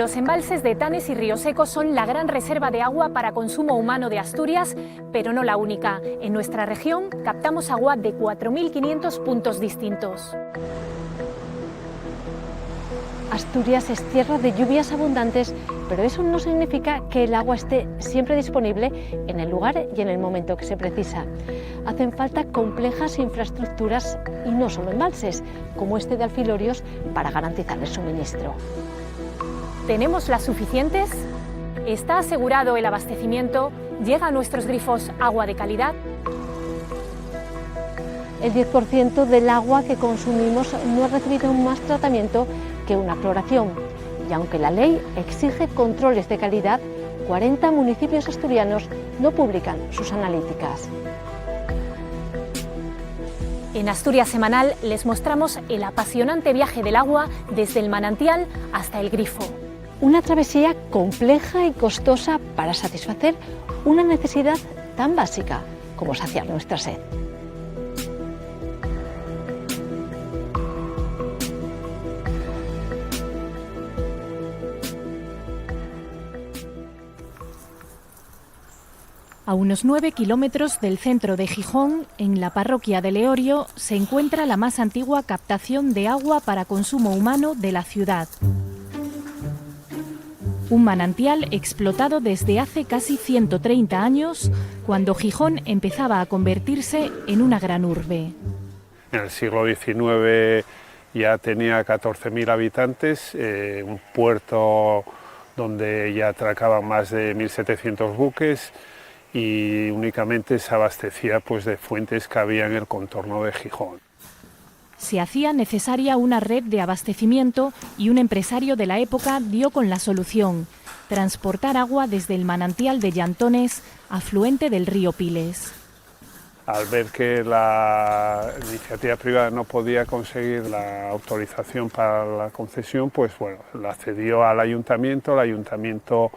Los embalses de Tanes y Río Seco son la gran reserva de agua para consumo humano de Asturias, pero no la única. En nuestra región captamos agua de 4.500 puntos distintos. Asturias es tierra de lluvias abundantes, pero eso no significa que el agua esté siempre disponible en el lugar y en el momento que se precisa. Hacen falta complejas infraestructuras y no solo embalses, como este de Alfilorios, para garantizar el suministro. ¿Tenemos las suficientes? ¿Está asegurado el abastecimiento? ¿Llega a nuestros grifos agua de calidad? El 10% del agua que consumimos no ha recibido más tratamiento que una cloración. Y aunque la ley exige controles de calidad, 40 municipios asturianos no publican sus analíticas. En Asturias Semanal les mostramos el apasionante viaje del agua desde el manantial hasta el grifo. Una travesía compleja y costosa para satisfacer una necesidad tan básica como saciar nuestra sed. A unos 9 kilómetros del centro de Gijón, en la parroquia de Leorio, se encuentra la más antigua captación de agua para consumo humano de la ciudad. Un manantial explotado desde hace casi 130 años, cuando Gijón empezaba a convertirse en una gran urbe. En el siglo XIX ya tenía 14.000 habitantes, un puerto donde ya atracaban más de 1.700 buques y únicamente se abastecía pues, de fuentes que había en el contorno de Gijón. Se hacía necesaria una red de abastecimiento y un empresario de la época dio con la solución: transportar agua desde el manantial de Llantones, afluente del río Piles. Al ver que la iniciativa privada no podía conseguir la autorización para la concesión, pues bueno, la cedió al ayuntamiento. El ayuntamiento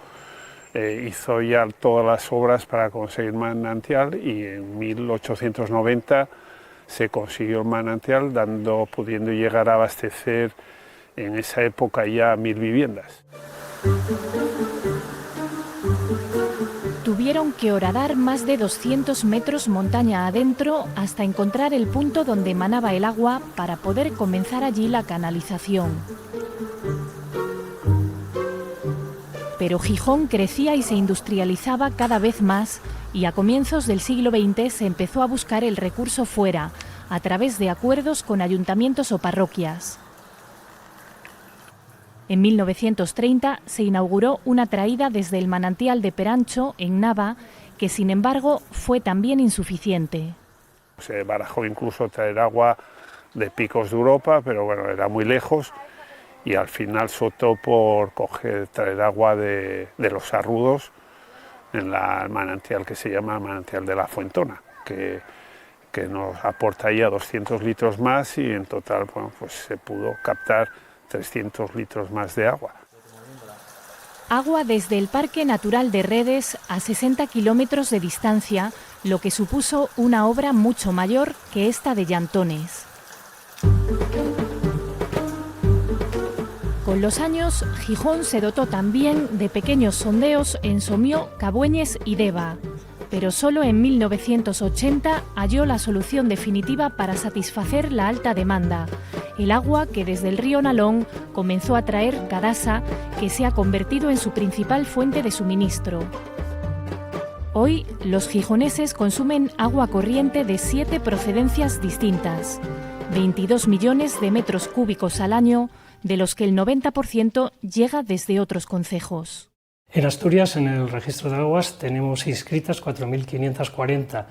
hizo ya todas las obras para conseguir manantial y en 1890 se consiguió el manantial, pudiendo llegar a abastecer en esa época ya 1.000 viviendas. Tuvieron que horadar más de 200 metros montaña adentro hasta encontrar el punto donde emanaba el agua para poder comenzar allí la canalización. Pero Gijón crecía y se industrializaba cada vez más, y a comienzos del siglo XX se empezó a buscar el recurso fuera, a través de acuerdos con ayuntamientos o parroquias. En 1930 se inauguró una traída desde el manantial de Perancho, en Nava, que sin embargo fue también insuficiente. Se barajó incluso traer agua de Picos de Europa, pero bueno, era muy lejos, y al final se optó por traer agua de los Arrudos, en el manantial que se llama manantial de la Fuentona, que nos aporta ya 200 litros más y en total bueno, pues se pudo captar 300 litros más de agua. Agua desde el Parque Natural de Redes a 60 kilómetros de distancia, lo que supuso una obra mucho mayor que esta de Llantones. Con los años, Gijón se dotó también de pequeños sondeos en Somió, Cabueñes y Deva, pero solo en 1980 halló la solución definitiva para satisfacer la alta demanda, el agua que desde el río Nalón comenzó a traer Cadasa, que se ha convertido en su principal fuente de suministro. Hoy, los gijoneses consumen agua corriente de 7 procedencias distintas, 22 millones de metros cúbicos al año, de los que el 90% llega desde otros concejos. En Asturias, en el registro de aguas, tenemos inscritas 4.540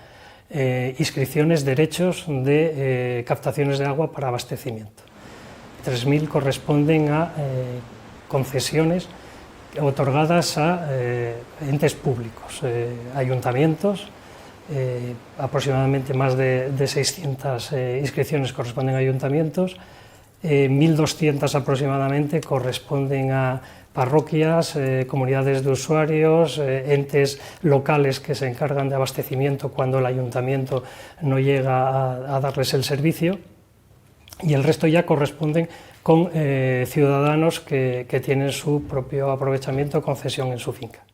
inscripciones, derechos de captaciones de agua para abastecimiento. 3.000 corresponden a concesiones otorgadas a entes públicos, ayuntamientos. Aproximadamente más de 600 inscripciones corresponden a ayuntamientos. 1.200 aproximadamente corresponden a parroquias, comunidades de usuarios, entes locales que se encargan de abastecimiento cuando el ayuntamiento no llega a darles el servicio, y el resto ya corresponden con ciudadanos que tienen su propio aprovechamiento o concesión en su finca.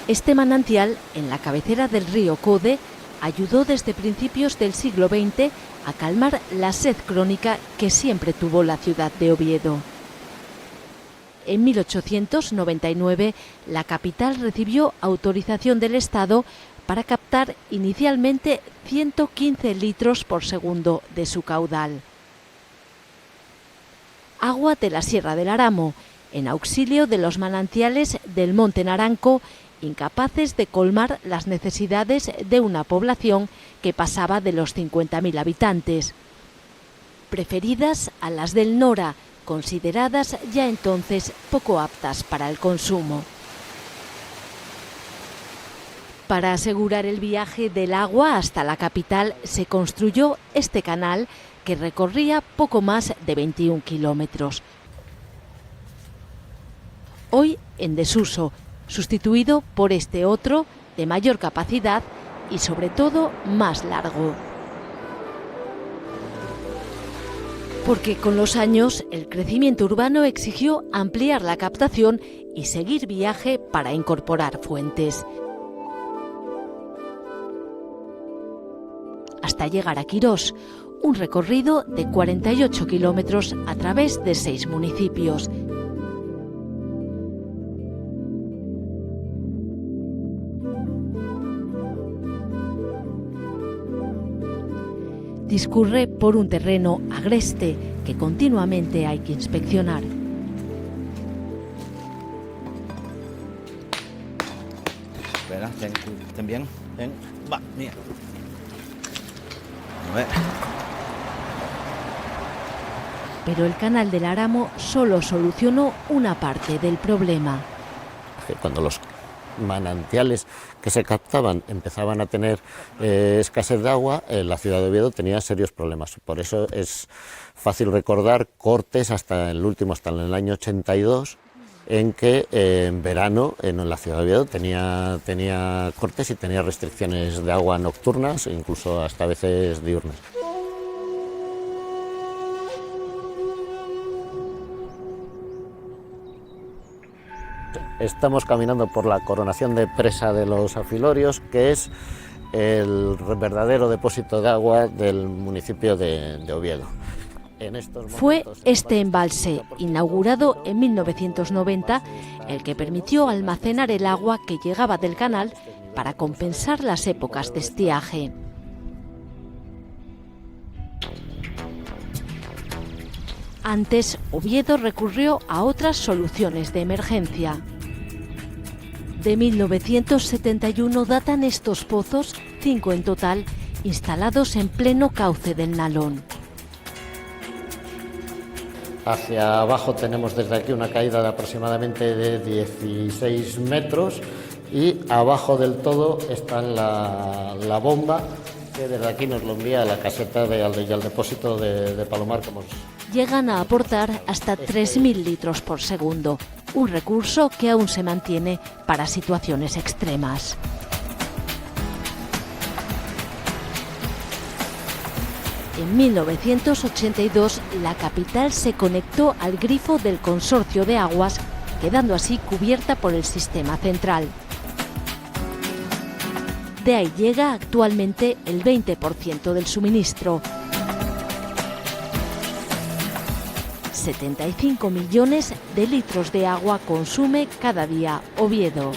Este manantial, en la cabecera del río Code, ayudó desde principios del siglo XX a calmar la sed crónica que siempre tuvo la ciudad de Oviedo. En 1899, la capital recibió autorización del Estado para captar inicialmente 115 litros por segundo de su caudal. Agua de la Sierra del Aramo, en auxilio de los manantiales del Monte Naranco, incapaces de colmar las necesidades de una población que pasaba de los 50.000 habitantes, preferidas a las del Nora, consideradas ya entonces poco aptas para el consumo. Para asegurar el viaje del agua hasta la capital se construyó este canal que recorría poco más de 21 kilómetros. Hoy en desuso, sustituido por este otro de mayor capacidad y sobre todo más largo. Porque con los años el crecimiento urbano exigió ampliar la captación y seguir viaje para incorporar fuentes. Hasta llegar a Quirós, un recorrido de 48 kilómetros a través de 6 municipios. Discurre por un terreno agreste que continuamente hay que inspeccionar. Espera, ten bien, ven, va, mira. A ver. Pero el canal del Aramo solo solucionó una parte del problema. Cuando los manantiales que se captaban empezaban a tener escasez de agua, la ciudad de Oviedo tenía serios problemas. Por eso es fácil recordar cortes hasta el último, hasta en el año 82, en que en verano en la ciudad de Oviedo tenía cortes y tenía restricciones de agua nocturnas, incluso hasta a veces diurnas. Estamos caminando por la coronación de presa de los Afilorios, que es el verdadero depósito de agua del municipio de Oviedo. Fue este embalse, inaugurado en 1990, el que permitió almacenar el agua que llegaba del canal para compensar las épocas de estiaje. Antes, Oviedo recurrió a otras soluciones de emergencia. De 1971 datan estos pozos, 5 en total, instalados en pleno cauce del Nalón. Hacia abajo tenemos desde aquí una caída de aproximadamente de 16 metros y abajo del todo está la bomba, que desde aquí nos lo envía a la caseta y al depósito de Palomar. Llegan a aportar hasta 3.000 litros por segundo, un recurso que aún se mantiene para situaciones extremas. En 1982, la capital se conectó al grifo del Consorcio de Aguas, quedando así cubierta por el sistema central. De ahí llega actualmente el 20% del suministro. 75 millones de litros de agua consume cada día Oviedo.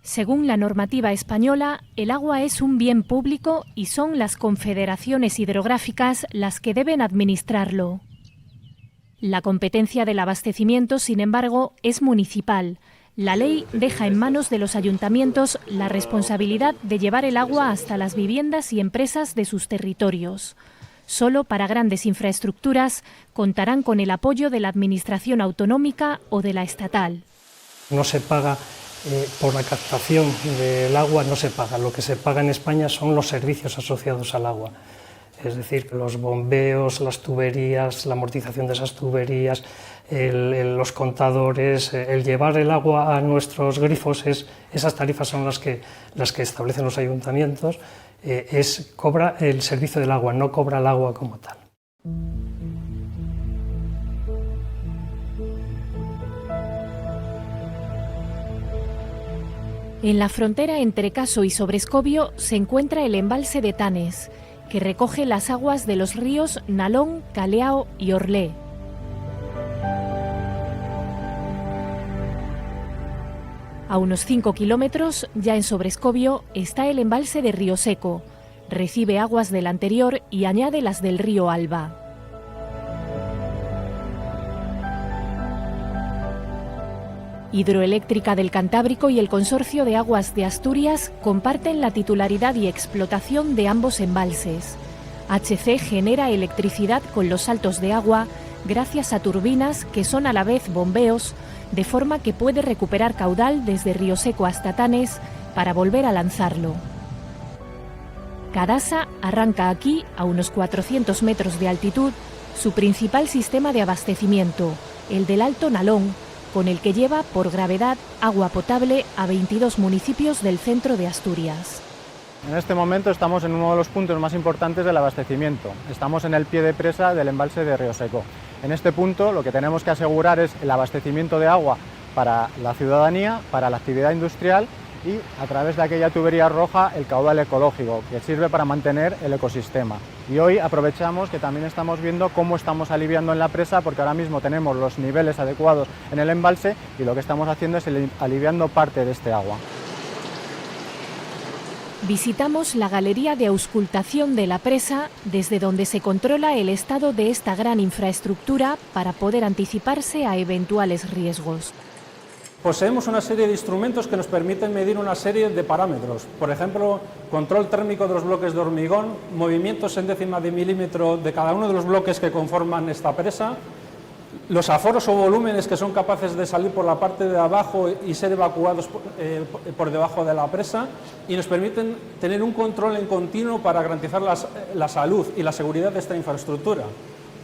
Según la normativa española, el agua es un bien público y son las confederaciones hidrográficas las que deben administrarlo. La competencia del abastecimiento, sin embargo, es municipal. La ley deja en manos de los ayuntamientos la responsabilidad de llevar el agua hasta las viviendas y empresas de sus territorios. Solo para grandes infraestructuras contarán con el apoyo de la administración autonómica o de la estatal. No se paga por la captación del agua, no se paga. Lo que se paga en España son los servicios asociados al agua. Es decir, los bombeos, las tuberías, la amortización de esas tuberías, los contadores, el llevar el agua a nuestros grifos, esas tarifas son las que establecen los ayuntamientos, cobra el servicio del agua, no cobra el agua como tal. En la frontera entre Caso y Sobrescobio se encuentra el embalse de Tanes, que recoge las aguas de los ríos Nalón, Caleao y Orlé. A unos 5 kilómetros, ya en Sobrescobio, está el embalse de Río Seco. Recibe aguas del anterior y añade las del río Alba. Hidroeléctrica del Cantábrico y el Consorcio de Aguas de Asturias comparten la titularidad y explotación de ambos embalses. HC genera electricidad con los saltos de agua gracias a turbinas que son a la vez bombeos, de forma que puede recuperar caudal desde Río Seco hasta Tanes para volver a lanzarlo. Cadasa arranca aquí, a unos 400 metros de altitud, su principal sistema de abastecimiento, el del Alto Nalón, con el que lleva por gravedad agua potable a 22 municipios del centro de Asturias. En este momento estamos en uno de los puntos más importantes del abastecimiento. Estamos en el pie de presa del embalse de Río Seco. En este punto lo que tenemos que asegurar es el abastecimiento de agua para la ciudadanía, para la actividad industrial y a través de aquella tubería roja el caudal ecológico que sirve para mantener el ecosistema. Y hoy aprovechamos que también estamos viendo cómo estamos aliviando en la presa, porque ahora mismo tenemos los niveles adecuados en el embalse y lo que estamos haciendo es aliviando parte de este agua. Visitamos la galería de auscultación de la presa, desde donde se controla el estado de esta gran infraestructura para poder anticiparse a eventuales riesgos. Poseemos una serie de instrumentos que nos permiten medir una serie de parámetros, por ejemplo, control térmico de los bloques de hormigón, movimientos en décima de milímetro de cada uno de los bloques que conforman esta presa, los aforos o volúmenes que son capaces de salir por la parte de abajo y ser evacuados por debajo de la presa, y nos permiten tener un control en continuo para garantizar la salud y la seguridad de esta infraestructura.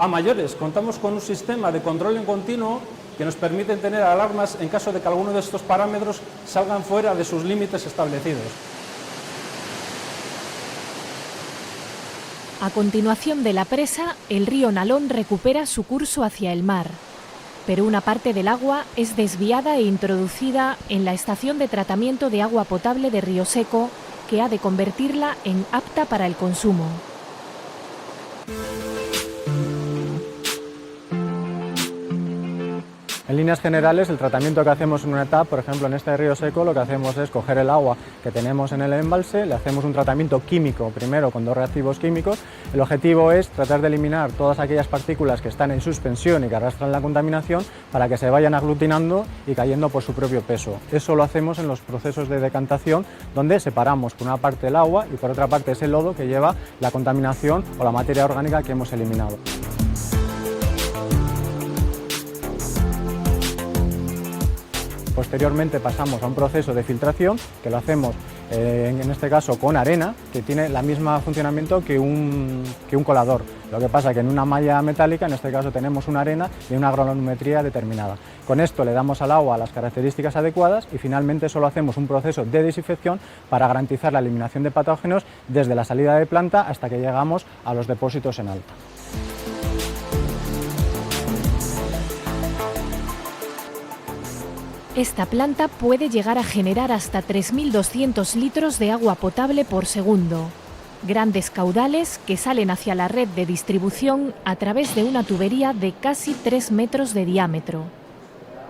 A mayores, contamos con un sistema de control en continuo que nos permiten tener alarmas en caso de que alguno de estos parámetros salgan fuera de sus límites establecidos. A continuación de la presa, el río Nalón recupera su curso hacia el mar, pero una parte del agua es desviada e introducida en la estación de tratamiento de agua potable de Río Seco, que ha de convertirla en apta para el consumo. En líneas generales, el tratamiento que hacemos en una etapa, por ejemplo en este Río Seco, lo que hacemos es coger el agua que tenemos en el embalse, le hacemos un tratamiento químico, primero con 2 reactivos químicos. El objetivo es tratar de eliminar todas aquellas partículas que están en suspensión y que arrastran la contaminación para que se vayan aglutinando y cayendo por su propio peso. Eso lo hacemos en los procesos de decantación, donde separamos por una parte el agua y por otra parte ese lodo que lleva la contaminación o la materia orgánica que hemos eliminado. Posteriormente pasamos a un proceso de filtración que lo hacemos en este caso con arena, que tiene el mismo funcionamiento que un colador. Lo que pasa que en una malla metálica, en este caso tenemos una arena y una granulometría determinada. Con esto le damos al agua las características adecuadas y finalmente solo hacemos un proceso de desinfección para garantizar la eliminación de patógenos desde la salida de planta hasta que llegamos a los depósitos en alta. Esta planta puede llegar a generar hasta 3.200 litros de agua potable por segundo. Grandes caudales que salen hacia la red de distribución a través de una tubería de casi 3 metros de diámetro.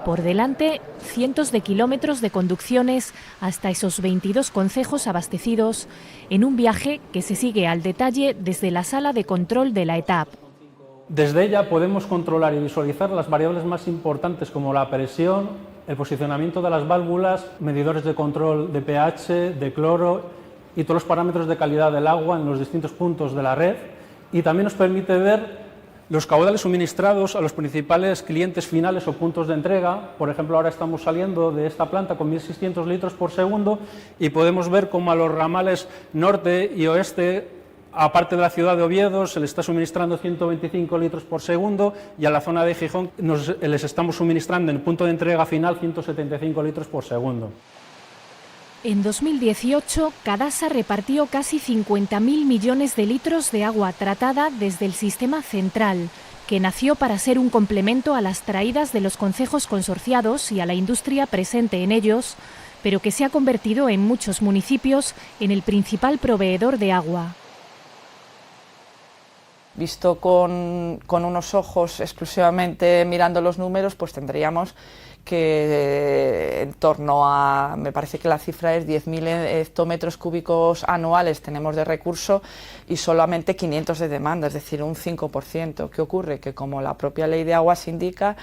Por delante, cientos de kilómetros de conducciones hasta esos 22 concejos abastecidos, en un viaje que se sigue al detalle desde la sala de control de la ETAP. Desde ella podemos controlar y visualizar las variables más importantes como la presión, el posicionamiento de las válvulas, medidores de control de pH, de cloro y todos los parámetros de calidad del agua en los distintos puntos de la red, y también nos permite ver los caudales suministrados a los principales clientes finales o puntos de entrega. Por ejemplo, ahora estamos saliendo de esta planta con 1.600 litros por segundo y podemos ver cómo a los ramales norte y oeste Aparte de la ciudad de Oviedo, se le está suministrando 125 litros por segundo y a la zona de Gijón les estamos suministrando en el punto de entrega final 175 litros por segundo. En 2018, Cadasa repartió casi 50.000 millones de litros de agua tratada desde el sistema central, que nació para ser un complemento a las traídas de los concejos consorciados y a la industria presente en ellos, pero que se ha convertido en muchos municipios en el principal proveedor de agua. Visto con unos ojos exclusivamente mirando los números, pues tendríamos que en torno a, me parece que la cifra es 10.000 hectómetros cúbicos anuales tenemos de recurso y solamente 500 de demanda, es decir, un 5%. ¿Qué ocurre? Que como la propia ley de aguas indica,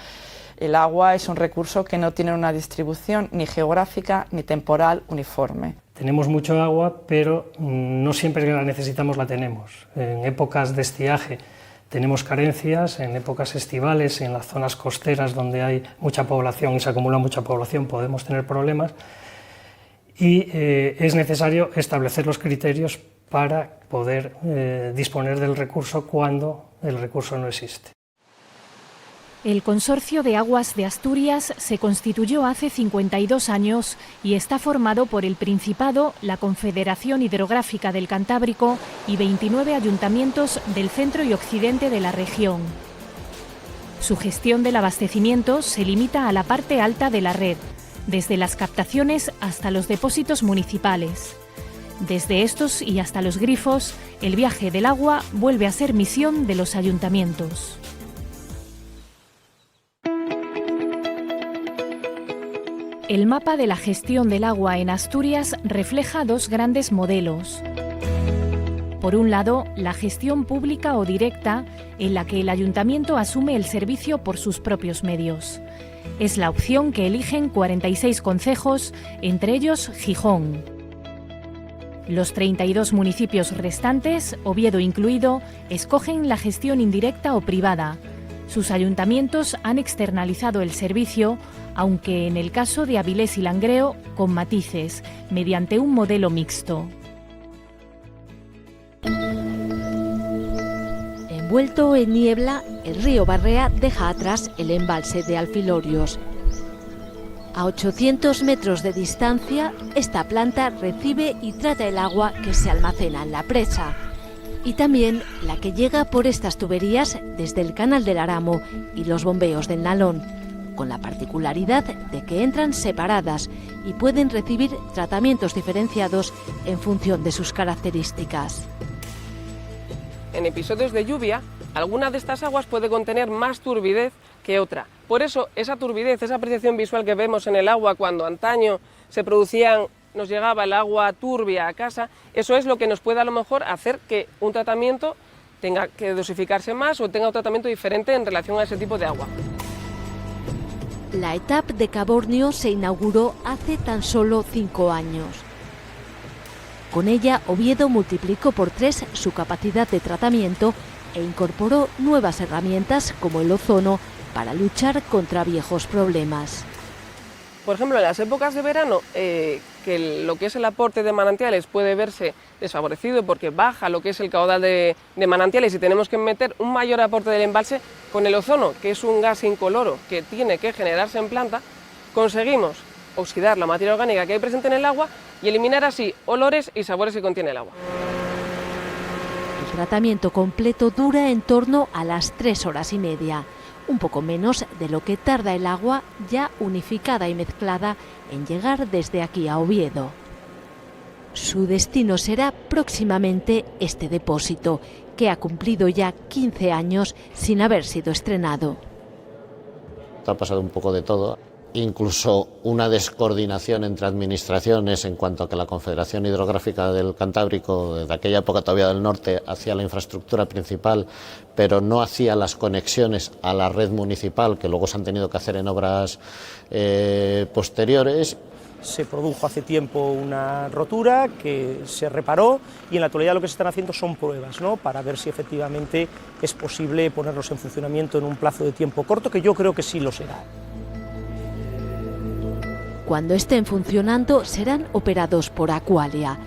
el agua es un recurso que no tiene una distribución ni geográfica ni temporal uniforme. Tenemos mucho agua, pero no siempre que la necesitamos la tenemos. En épocas de estiaje tenemos carencias, en épocas estivales, en las zonas costeras donde hay mucha población y se acumula mucha población podemos tener problemas y es necesario establecer los criterios para poder disponer del recurso cuando el recurso no existe. El Consorcio de Aguas de Asturias se constituyó hace 52 años y está formado por el Principado, la Confederación Hidrográfica del Cantábrico y 29 ayuntamientos del centro y occidente de la región. Su gestión del abastecimiento se limita a la parte alta de la red, desde las captaciones hasta los depósitos municipales. Desde estos y hasta los grifos, el viaje del agua vuelve a ser misión de los ayuntamientos. El mapa de la gestión del agua en Asturias refleja dos grandes modelos. Por un lado, la gestión pública o directa, en la que el ayuntamiento asume el servicio por sus propios medios. Es la opción que eligen 46 concejos, entre ellos Gijón. Los 32 municipios restantes, Oviedo incluido, escogen la gestión indirecta o privada. Sus ayuntamientos han externalizado el servicio, aunque en el caso de Avilés y Langreo, con matices, mediante un modelo mixto. Envuelto en niebla, el río Barrea deja atrás el embalse de Alfilorios. A 800 metros de distancia, esta planta recibe y trata el agua que se almacena en la presa. Y también la que llega por estas tuberías desde el canal del Aramo y los bombeos del Nalón, con la particularidad de que entran separadas y pueden recibir tratamientos diferenciados en función de sus características. En episodios de lluvia, alguna de estas aguas puede contener más turbidez que otra. Por eso, esa turbidez, esa apreciación visual que vemos en el agua cuando antaño nos llegaba el agua turbia a casa, eso es lo que nos puede a lo mejor hacer que un tratamiento tenga que dosificarse más o tenga un tratamiento diferente en relación a ese tipo de agua. La etapa de Cabornio se inauguró hace tan solo 5 años. Con ella, Oviedo multiplicó por 3 su capacidad de tratamiento e incorporó nuevas herramientas como el ozono para luchar contra viejos problemas. Por ejemplo, en las épocas de verano, que lo que es el aporte de manantiales puede verse desfavorecido porque baja lo que es el caudal de manantiales y tenemos que meter un mayor aporte del embalse, con el ozono, que es un gas incoloro que tiene que generarse en planta, conseguimos oxidar la materia orgánica que hay presente en el agua y eliminar así olores y sabores que contiene el agua. El tratamiento completo dura en torno a las 3 horas y media. Un poco menos de lo que tarda el agua ya unificada y mezclada en llegar desde aquí a Oviedo. Su destino será próximamente este depósito, que ha cumplido ya 15 años sin haber sido estrenado. Ha pasado un poco de todo, incluso una descoordinación entre administraciones en cuanto a que la Confederación Hidrográfica del Cantábrico, desde aquella época todavía del norte, hacía la infraestructura principal, pero no hacía las conexiones a la red municipal, que luego se han tenido que hacer en obras posteriores. Se produjo hace tiempo una rotura que se reparó y en la actualidad lo que se están haciendo son pruebas, ¿no?, para ver si efectivamente es posible ponerlos en funcionamiento en un plazo de tiempo corto, que yo creo que sí lo será. Cuando estén funcionando serán operados por Aqualia,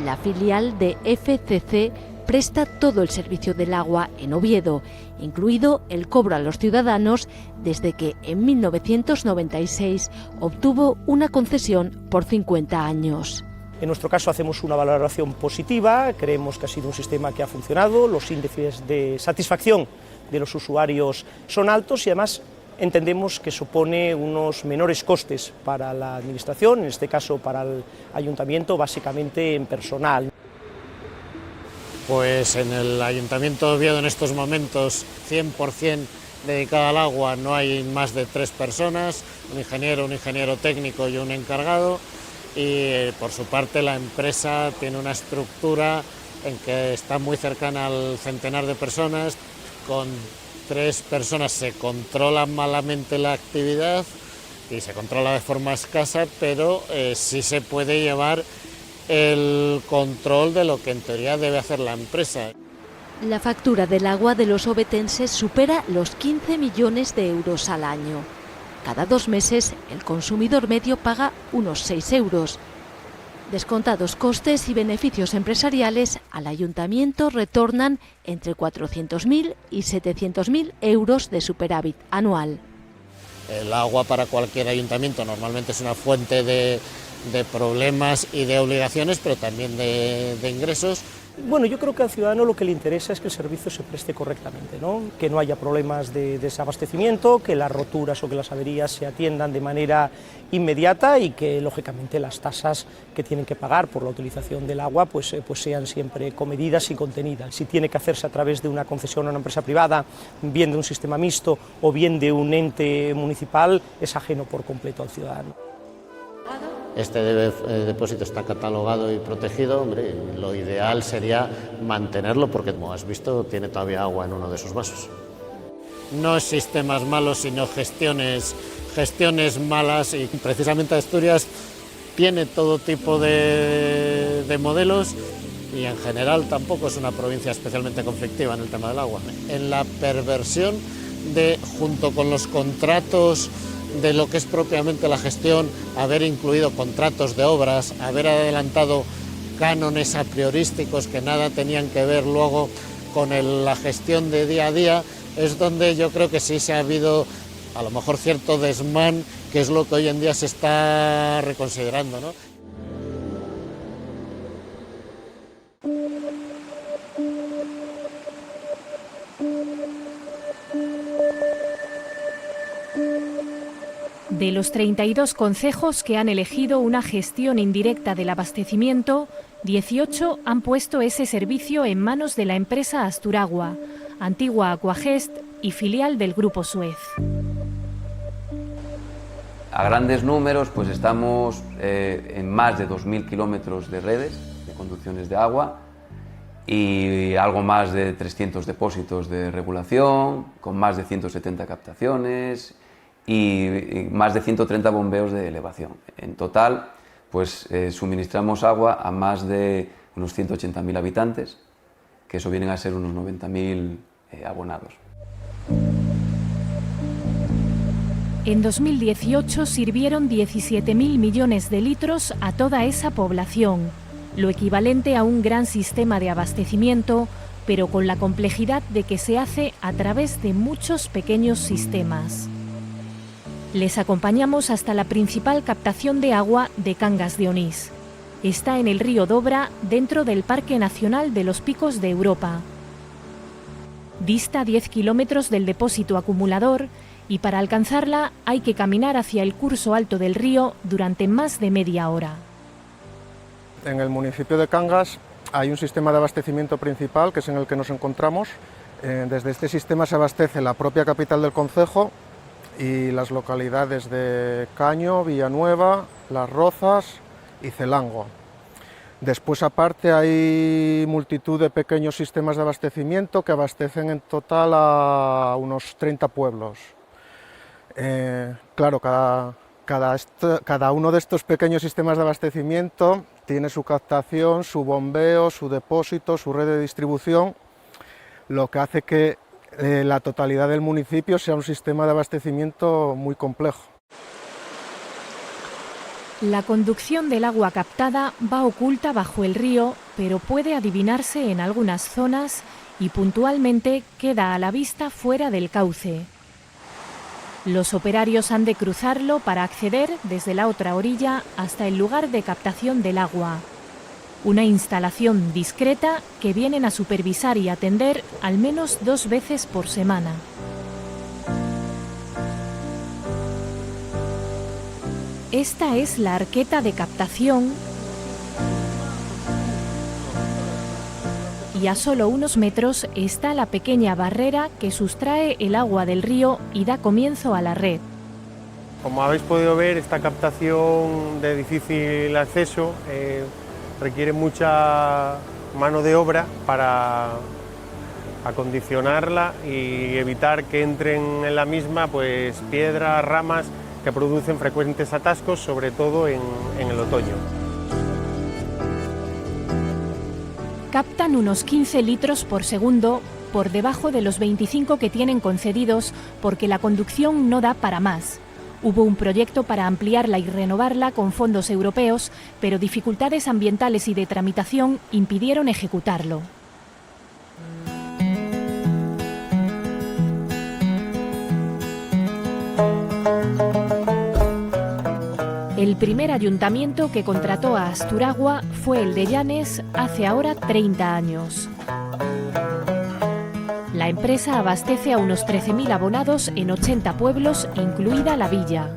la filial de FCC presta todo el servicio del agua en Oviedo, incluido el cobro a los ciudadanos, desde que en 1996 obtuvo una concesión por 50 años. En nuestro caso hacemos una valoración positiva, creemos que ha sido un sistema que ha funcionado, los índices de satisfacción de los usuarios son altos y además entendemos que supone unos menores costes para la Administración, en este caso para el Ayuntamiento, básicamente en personal. Pues en el Ayuntamiento de Oviedo en estos momentos 100% dedicado al agua, no hay más de 3 personas, un ingeniero técnico y un encargado, y por su parte la empresa tiene una estructura en que está muy cercana al centenar de personas. Con 3 personas se controla malamente la actividad y se controla de forma escasa, pero sí se puede llevar el control de lo que en teoría debe hacer la empresa. La factura del agua de los ovetenses supera los 15 millones de euros al año. Cada 2 meses el consumidor medio paga unos 6 euros. Descontados costes y beneficios empresariales, al ayuntamiento retornan entre 400.000 y 700.000 euros de superávit anual. El agua para cualquier ayuntamiento normalmente es una fuente de problemas y de obligaciones, pero también de ingresos. Bueno, yo creo que al ciudadano lo que le interesa es que el servicio se preste correctamente, ¿no? Que no haya problemas de desabastecimiento, que las roturas o que las averías se atiendan de manera inmediata y que, lógicamente, las tasas que tienen que pagar por la utilización del agua pues sean siempre comedidas y contenidas. Si tiene que hacerse a través de una concesión a una empresa privada, bien de un sistema mixto o bien de un ente municipal, es ajeno por completo al ciudadano. Este depósito está catalogado y protegido. Hombre, lo ideal sería mantenerlo porque, como has visto, tiene todavía agua en uno de sus vasos. No sistemas malos, sino gestiones malas, y precisamente Asturias tiene todo tipo de modelos y en general tampoco es una provincia especialmente conflictiva en el tema del agua. En la perversión de, junto con los contratos de lo que es propiamente la gestión, haber incluido contratos de obras, haber adelantado cánones a priorísticos que nada tenían que ver luego con la gestión de día a día, es donde yo creo que sí se ha habido a lo mejor cierto desmán, que es lo que hoy en día se está reconsiderando, ¿no? De los 32 concejos que han elegido una gestión indirecta del abastecimiento, 18 han puesto ese servicio en manos de la empresa Asturagua, antigua Aquagest y filial del Grupo Suez. A grandes números, pues estamos en más de 2.000 kilómetros de redes de conducciones de agua y algo más de 300 depósitos de regulación, con más de 170 captaciones y más de 130 bombeos de elevación. En total, pues suministramos agua a más de unos 180.000 habitantes, que eso vienen a ser unos 90.000 abonados. En 2018 sirvieron 17.000 millones de litros a toda esa población, lo equivalente a un gran sistema de abastecimiento, pero con la complejidad de que se hace a través de muchos pequeños sistemas. Les acompañamos hasta la principal captación de agua de Cangas de Onís. Está en el río Dobra, dentro del Parque Nacional de los Picos de Europa. Dista 10 kilómetros del depósito acumulador y para alcanzarla hay que caminar hacia el curso alto del río durante más de media hora. En el municipio de Cangas hay un sistema de abastecimiento principal, que es en el que nos encontramos. Desde este sistema se abastece la propia capital del concejo y las localidades de Caño, Villanueva, Las Rozas y Celango. Después, aparte, hay multitud de pequeños sistemas de abastecimiento que abastecen en total a unos 30 pueblos. Claro, cada uno de estos pequeños sistemas de abastecimiento tiene su captación, su bombeo, su depósito, su red de distribución, lo que hace que la totalidad del municipio sea un sistema de abastecimiento muy complejo. La conducción del agua captada va oculta bajo el río pero puede adivinarse en algunas zonas y puntualmente queda a la vista fuera del cauce. Los operarios han de cruzarlo para acceder desde la otra orilla hasta el lugar de captación del agua. Una instalación discreta que vienen a supervisar y atender al menos 2 veces por semana. Esta es la arqueta de captación y a solo unos metros está la pequeña barrera que sustrae el agua del río y da comienzo a la red. Como habéis podido ver, esta captación de difícil acceso requiere mucha mano de obra para acondicionarla y evitar que entren en la misma pues, piedras, ramas que producen frecuentes atascos, sobre todo en el otoño. Captan unos 15 litros por segundo, por debajo de los 25 que tienen concedidos, porque la conducción no da para más. Hubo un proyecto para ampliarla y renovarla con fondos europeos, pero dificultades ambientales y de tramitación impidieron ejecutarlo. El primer ayuntamiento que contrató a Asturagua fue el de Llanes hace ahora 30 años. La empresa abastece a unos 13.000 abonados en 80 pueblos, incluida la villa.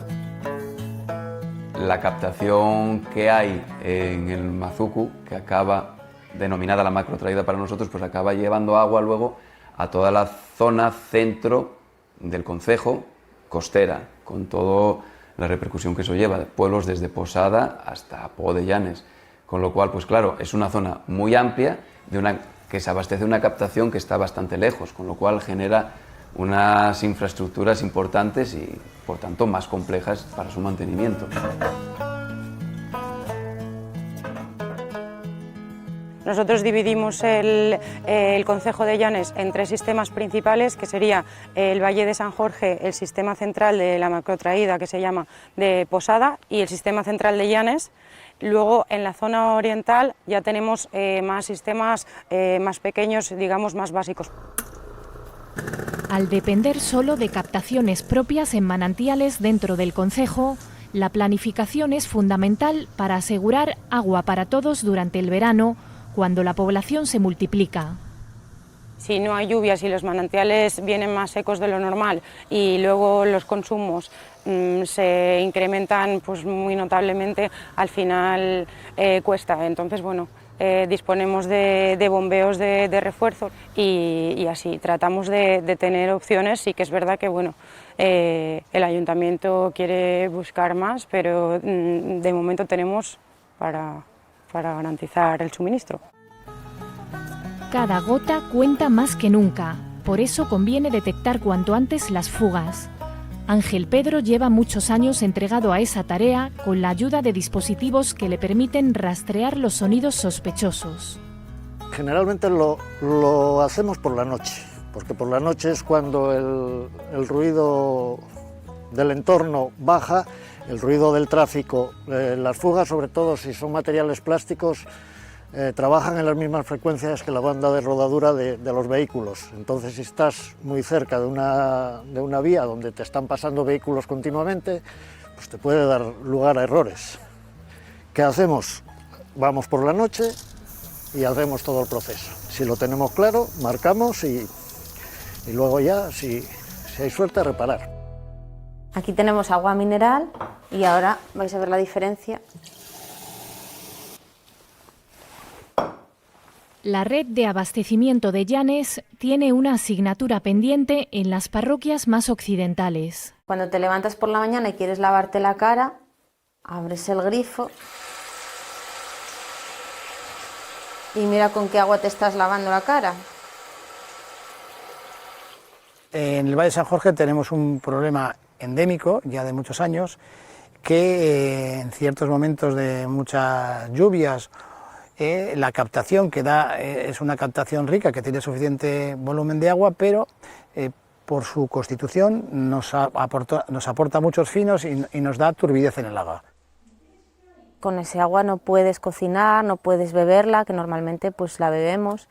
La captación que hay en el Mazucu, que acaba, denominada la macrotraída para nosotros, pues acaba llevando agua luego a toda la zona centro del concejo, costera, con toda la repercusión que eso lleva, pueblos desde Posada hasta Po de Llanes, con lo cual, pues claro, es una zona muy amplia que se abastece de una captación que está bastante lejos, con lo cual genera unas infraestructuras importantes y, por tanto, más complejas para su mantenimiento. Nosotros dividimos el concejo de Llanes en 3 sistemas principales, que sería el Valle de San Jorge, el sistema central de la macrotraída, que se llama de Posada, y el sistema central de Llanes. Luego, en la zona oriental, ya tenemos más sistemas más pequeños, digamos, más básicos. Al depender solo de captaciones propias en manantiales dentro del concejo, la planificación es fundamental para asegurar agua para todos durante el verano, cuando la población se multiplica. Si no hay lluvias y los manantiales vienen más secos de lo normal y luego los consumos se incrementan pues, muy notablemente, al final cuesta. Entonces, bueno, disponemos de bombeos de refuerzo y así tratamos de tener opciones. Sí que es verdad que bueno, el ayuntamiento quiere buscar más, pero de momento tenemos para garantizar el suministro. Cada gota cuenta más que nunca, por eso conviene detectar cuanto antes las fugas. Ángel Pedro lleva muchos años entregado a esa tarea con la ayuda de dispositivos que le permiten rastrear los sonidos sospechosos. Generalmente lo hacemos por la noche, porque por la noche es cuando el ruido del entorno baja, el ruido del tráfico, las fugas, sobre todo si son materiales plásticos, trabajan en las mismas frecuencias que la banda de rodadura de los vehículos. Entonces, si estás muy cerca de una vía donde te están pasando vehículos continuamente, pues te puede dar lugar a errores. ¿Qué hacemos? Vamos por la noche y hacemos todo el proceso. Si lo tenemos claro, marcamos y luego ya, si hay suerte, reparar. Aquí tenemos agua mineral y ahora vais a ver la diferencia. La red de abastecimiento de Llanes tiene una asignatura pendiente en las parroquias más occidentales. Cuando te levantas por la mañana y quieres lavarte la cara, abres el grifo y mira con qué agua te estás lavando la cara. En el Valle de San Jorge tenemos un problema endémico ya de muchos años, que en ciertos momentos de muchas lluvias la captación que da es una captación rica, que tiene suficiente volumen de agua, pero por su constitución nos aporta muchos finos y nos da turbidez en el agua. con ese agua no puedes cocinar, no puedes beberla, que normalmente pues la bebemos.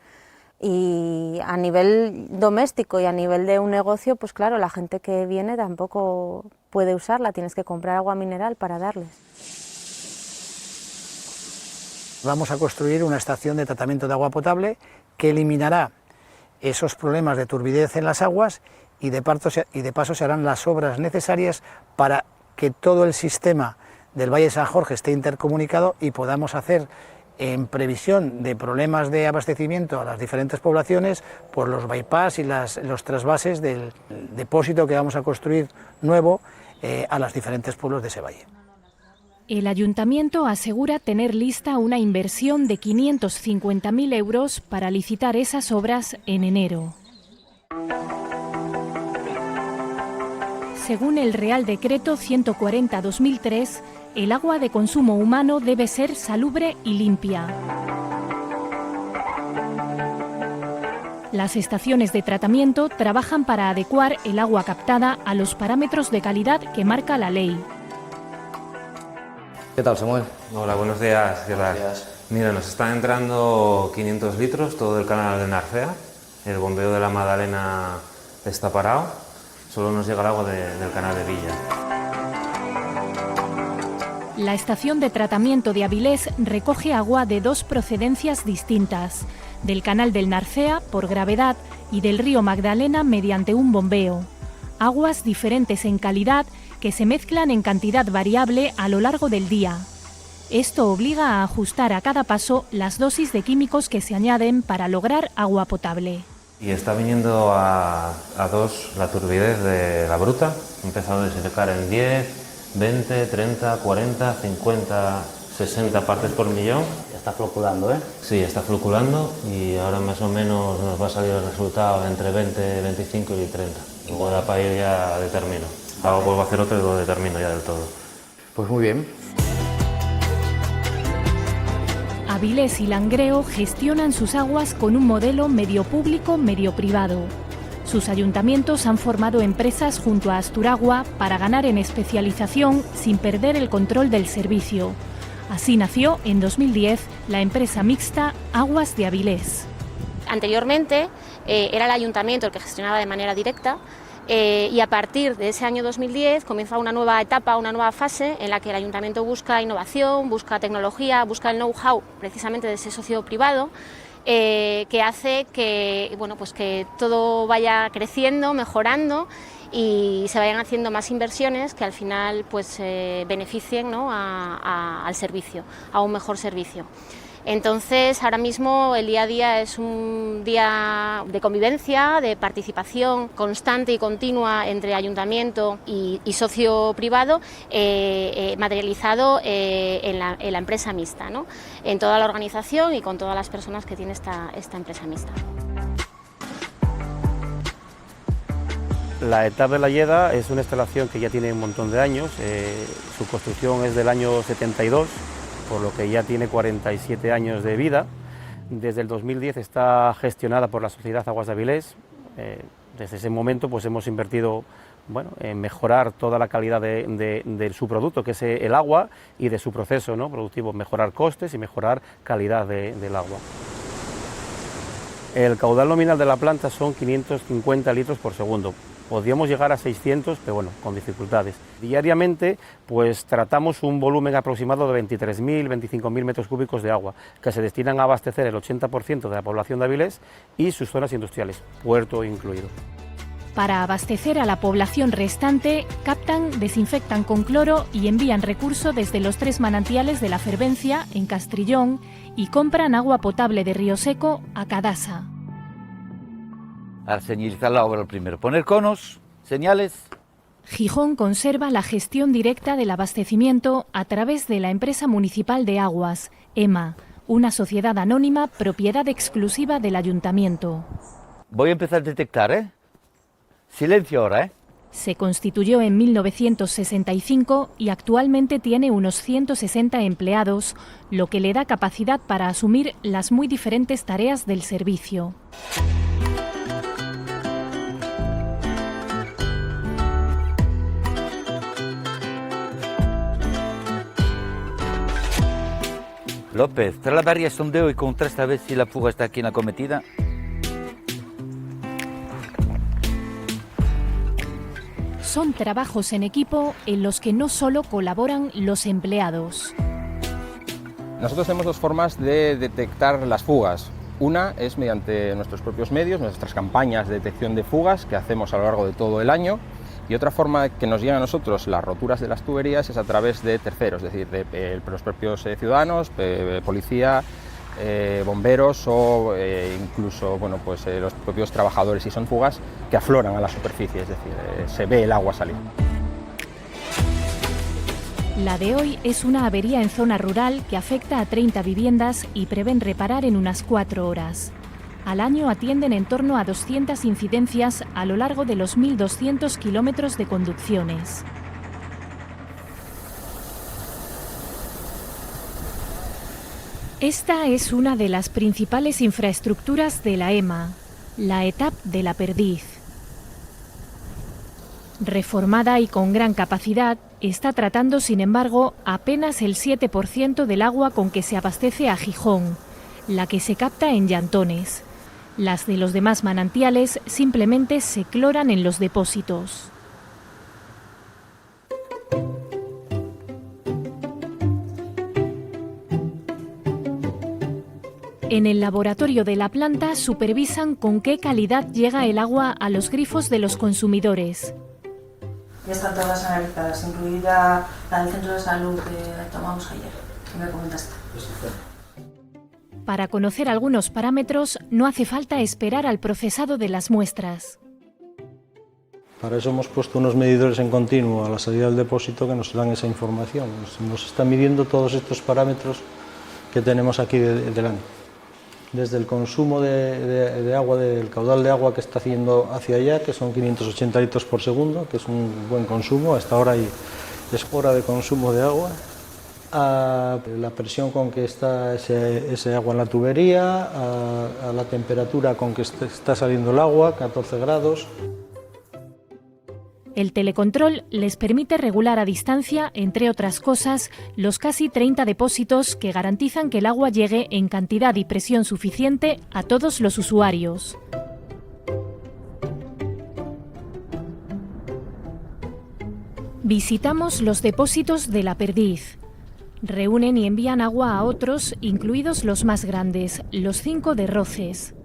Y a nivel doméstico y a nivel de un negocio, pues claro, la gente que viene tampoco puede usarla, tienes que comprar agua mineral para darles. Vamos a construir una estación de tratamiento de agua potable que eliminará esos problemas de turbidez en las aguas y de paso se harán las obras necesarias para que todo el sistema del Valle de San Jorge esté intercomunicado y podamos hacer, en previsión de problemas de abastecimiento a las diferentes poblaciones, por los bypass y los trasvases del depósito que vamos a construir nuevo a los diferentes pueblos de ese valle. El ayuntamiento asegura tener lista una inversión de 550.000 euros para licitar esas obras en enero. Según el Real Decreto 140/2003, el agua de consumo humano debe ser salubre y limpia. Las estaciones de tratamiento trabajan para adecuar el agua captada a los parámetros de calidad que marca la ley. ¿Qué tal, Samuel? Hola, buenos días. ¿Qué tal? Mira, nos están entrando 500 litros todo el canal de Narcea. El bombeo de la Magdalena está parado. Solo nos llega el agua del canal de Villa. La estación de tratamiento de Avilés recoge agua de dos procedencias distintas, del canal del Narcea por gravedad y del río Magdalena mediante un bombeo. Aguas diferentes en calidad que se mezclan en cantidad variable a lo largo del día. Esto obliga a ajustar a cada paso las dosis de químicos que se añaden para lograr agua potable. Y está viniendo a 2 la turbidez de la bruta. Ha empezado a desecar en 10, 20, 30, 40, 50, 60 partes por millón. Ya está floculando, ¿eh? Sí, está floculando y ahora más o menos nos va a salir el resultado entre 20, 25 y 30. Luego da para ir ya determino. Ahora vuelvo a hacer otro y lo determino ya del todo. Pues muy bien. Avilés y Langreo gestionan sus aguas con un modelo medio público, medio privado. Sus ayuntamientos han formado empresas junto a Asturagua para ganar en especialización sin perder el control del servicio. Así nació en 2010 la empresa mixta Aguas de Avilés. Anteriormente era el ayuntamiento el que gestionaba de manera directa y a partir de ese año 2010 comienza una nueva etapa, una nueva fase en la que el ayuntamiento busca innovación, busca tecnología, busca el know-how precisamente de ese socio privado que hace que, bueno, pues que todo vaya creciendo, mejorando y se vayan haciendo más inversiones que al final pues, beneficien, ¿no?, al servicio, a un mejor servicio. Entonces, ahora mismo el día a día es un día de convivencia, de participación constante y continua entre ayuntamiento y socio privado, materializado en la empresa mixta, ¿no?, en toda la organización y con todas las personas que tiene esta empresa mixta. La etapa de la Lleda es una instalación que ya tiene un montón de años, su construcción es del año 72, por lo que ya tiene 47 años de vida. Desde el 2010 está gestionada por la Sociedad Aguas de Avilés. Desde ese momento pues hemos invertido, bueno, en mejorar toda la calidad de su producto, que es el agua, y de su proceso, ¿no?, productivo, mejorar costes y mejorar calidad del agua. El caudal nominal de la planta son 550 litros por segundo. Podríamos llegar a 600, pero bueno, con dificultades. Diariamente, pues tratamos un volumen aproximado de 23.000, 25.000 metros cúbicos de agua, que se destinan a abastecer el 80% de la población de Avilés y sus zonas industriales, puerto incluido. Para abastecer a la población restante, captan, desinfectan con cloro y envían recurso desde los 3 manantiales de la Fervencia, en Castrillón, y compran agua potable de Río Seco a Cadasa. Al señalizar la obra, primero poner conos, señales. Gijón conserva la gestión directa del abastecimiento a través de la empresa municipal de aguas, EMA, una sociedad anónima propiedad exclusiva del ayuntamiento. Voy a empezar a detectar, ¿eh? Silencio ahora, ¿eh? Se constituyó en 1965 y actualmente tiene unos 160 empleados, lo que le da capacidad para asumir las muy diferentes tareas del servicio. López, trae la barriga sondeo y contrasta a ver si la fuga está aquí en la cometida. Son trabajos en equipo en los que no solo colaboran los empleados. Nosotros tenemos dos formas de detectar las fugas. Una es mediante nuestros propios medios, nuestras campañas de detección de fugas que hacemos a lo largo de todo el año, y otra forma que nos llegan a nosotros las roturas de las tuberías es a través de terceros, es decir, de los propios ciudadanos, policía, bomberos o incluso los propios trabajadores, y son fugas que afloran a la superficie, es decir, se ve el agua salir. La de hoy es una avería en zona rural que afecta a 30 viviendas y prevén reparar en unas 4 horas. Al año atienden en torno a 200 incidencias a lo largo de los 1.200 kilómetros de conducciones. Esta es una de las principales infraestructuras de la EMA, la ETAP de la Perdiz. Reformada y con gran capacidad, está tratando, sin embargo, apenas el 7% del agua con que se abastece a Gijón, la que se capta en Llantones. Las de los demás manantiales simplemente se cloran en los depósitos. En el laboratorio de la planta supervisan con qué calidad llega el agua a los grifos de los consumidores. Ya están todas analizadas, incluida la del centro de salud que tomamos ayer, que me comentaste. Para conocer algunos parámetros no hace falta esperar al procesado de las muestras. Para eso hemos puesto unos medidores en continuo a la salida del depósito que nos dan esa información. Nos están midiendo todos estos parámetros que tenemos aquí delante. Desde el consumo de agua, del caudal de agua que está haciendo hacia allá, que son 580 litros por segundo, que es un buen consumo, hasta ahora es hora de consumo de agua, a la presión con que está ese agua en la tubería, a la temperatura con que está saliendo el agua, 14 grados. El telecontrol les permite regular a distancia, entre otras cosas, los casi 30 depósitos que garantizan que el agua llegue en cantidad y presión suficiente a todos los usuarios. Visitamos los depósitos de la Perdiz. Reúnen y envían agua a otros, incluidos los más grandes, los 5 de Roces.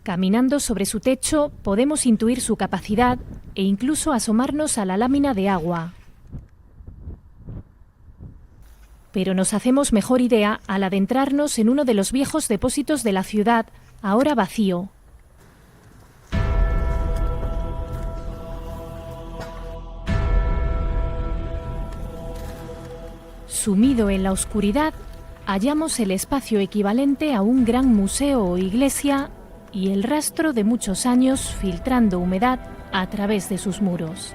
Caminando sobre su techo podemos intuir su capacidad e incluso asomarnos a la lámina de agua. Pero nos hacemos mejor idea al adentrarnos en uno de los viejos depósitos de la ciudad, ahora vacío. Sumido en la oscuridad, hallamos el espacio equivalente a un gran museo o iglesia y el rastro de muchos años filtrando humedad a través de sus muros.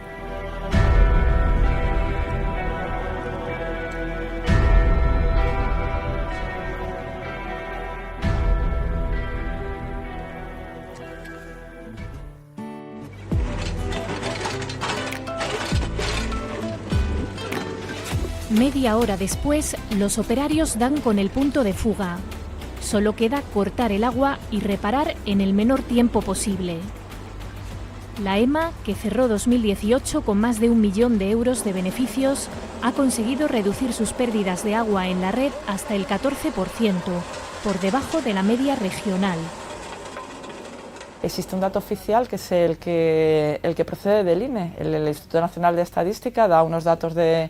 Media hora después, los operarios dan con el punto de fuga. Solo queda cortar el agua y reparar en el menor tiempo posible. La EMA, que cerró 2018 con más de 1 millón de euros de beneficios, ha conseguido reducir sus pérdidas de agua en la red hasta el 14%, por debajo de la media regional. Existe un dato oficial que es el que procede del INE. El Instituto Nacional de Estadística da unos datos de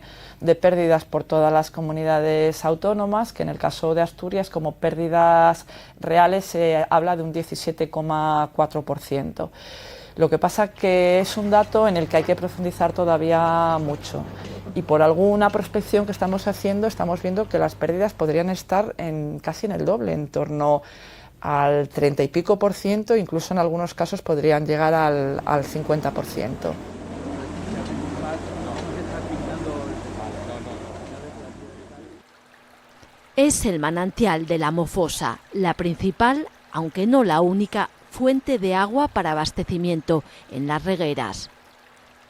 pérdidas por todas las comunidades autónomas, que en el caso de Asturias, como pérdidas reales, se habla de un 17,4%. Lo que pasa que es un dato en el que hay que profundizar todavía mucho. Y por alguna prospección que estamos haciendo, estamos viendo que las pérdidas podrían estar casi en el doble, en torno al 30 y pico por ciento, incluso en algunos casos podrían llegar al 50%. Es el manantial de la Mofosa, la principal, aunque no la única, fuente de agua para abastecimiento en las regueras.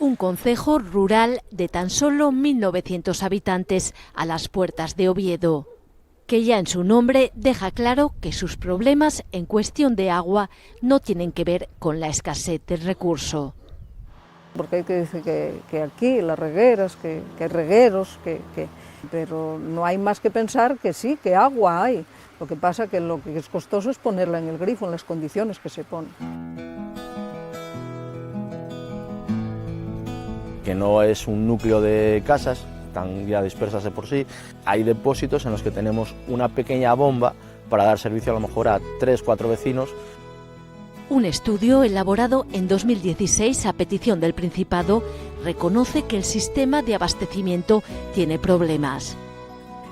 Un concejo rural de tan solo 1.900 habitantes a las puertas de Oviedo, que ya en su nombre deja claro que sus problemas en cuestión de agua no tienen que ver con la escasez del recurso. Porque hay que decir que aquí las regueras, que hay regueros, pero no hay más que pensar que sí, que agua hay. Lo que pasa que lo que es costoso es ponerla en el grifo, en las condiciones que se pone. Que no es un núcleo de casas, están ya dispersas de por sí. Hay depósitos en los que tenemos una pequeña bomba para dar servicio a lo mejor a 3-4 vecinos. Un estudio elaborado en 2016 a petición del Principado reconoce que el sistema de abastecimiento tiene problemas.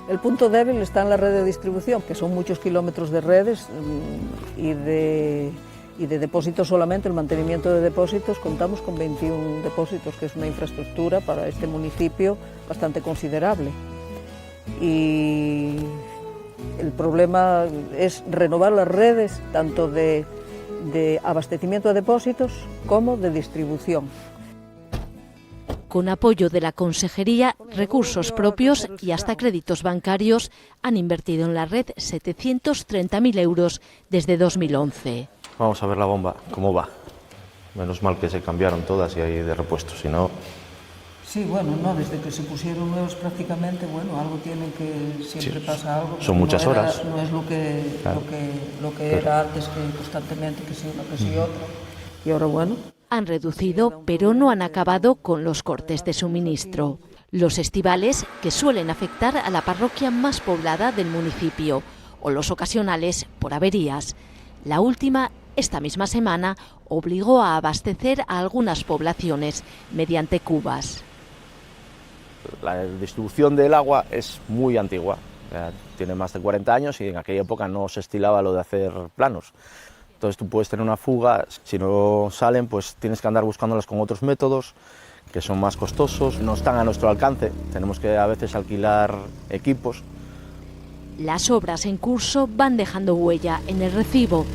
El punto débil está en la red de distribución, que son muchos kilómetros de redes y de depósitos solamente, el mantenimiento de depósitos, contamos con 21 depósitos, que es una infraestructura para este municipio bastante considerable. Y el problema es renovar las redes, tanto de abastecimiento de depósitos como de distribución. Con apoyo de la Consejería, recursos propios y hasta créditos bancarios han invertido en la red 730.000 euros desde 2011. Vamos a ver la bomba, cómo va. Menos mal que se cambiaron todas y hay de repuesto, si no... Sí, bueno, no, desde que se pusieron nuevos prácticamente, bueno, algo tiene que, siempre sí, pasa algo. Son muchas horas. No es lo que, claro, lo que era antes, que constantemente que sí uno, que sí otro. Y ahora, bueno... Han reducido, pero no han acabado con los cortes de suministro. Los estivales, que suelen afectar a la parroquia más poblada del municipio, o los ocasionales por averías. La última, esta misma semana, obligó a abastecer a algunas poblaciones mediante cubas. La distribución del agua es muy antigua, tiene más de 40 años y en aquella época no se estilaba lo de hacer planos. Entonces tú puedes tener una fuga, si no salen pues tienes que andar buscándolas con otros métodos que son más costosos, no están a nuestro alcance, tenemos que a veces alquilar equipos. Las obras en curso van dejando huella en el recibo.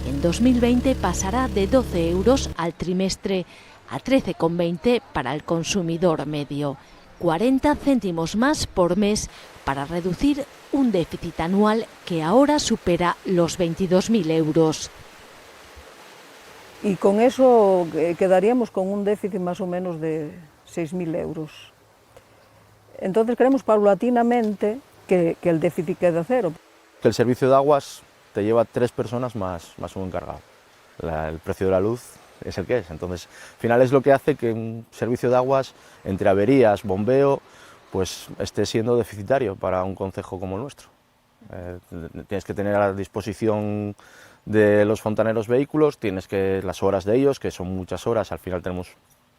En 2020 pasará de 12 euros al trimestre a 13,20 para el consumidor medio, 40 céntimos más por mes para reducir un déficit anual que ahora supera los 22.000 euros. Y con eso quedaríamos con un déficit más o menos de 6.000 euros. Entonces queremos paulatinamente que el déficit quede a cero. Que el servicio de aguas te lleva 3 personas más un encargado. El precio de la luz es el que es. Entonces, al final es lo que hace que un servicio de aguas, entre averías, bombeo, pues esté siendo deficitario para un concejo como el nuestro. Tienes que tener a disposición de los fontaneros vehículos, tienes que las horas de ellos, que son muchas horas, al final tenemos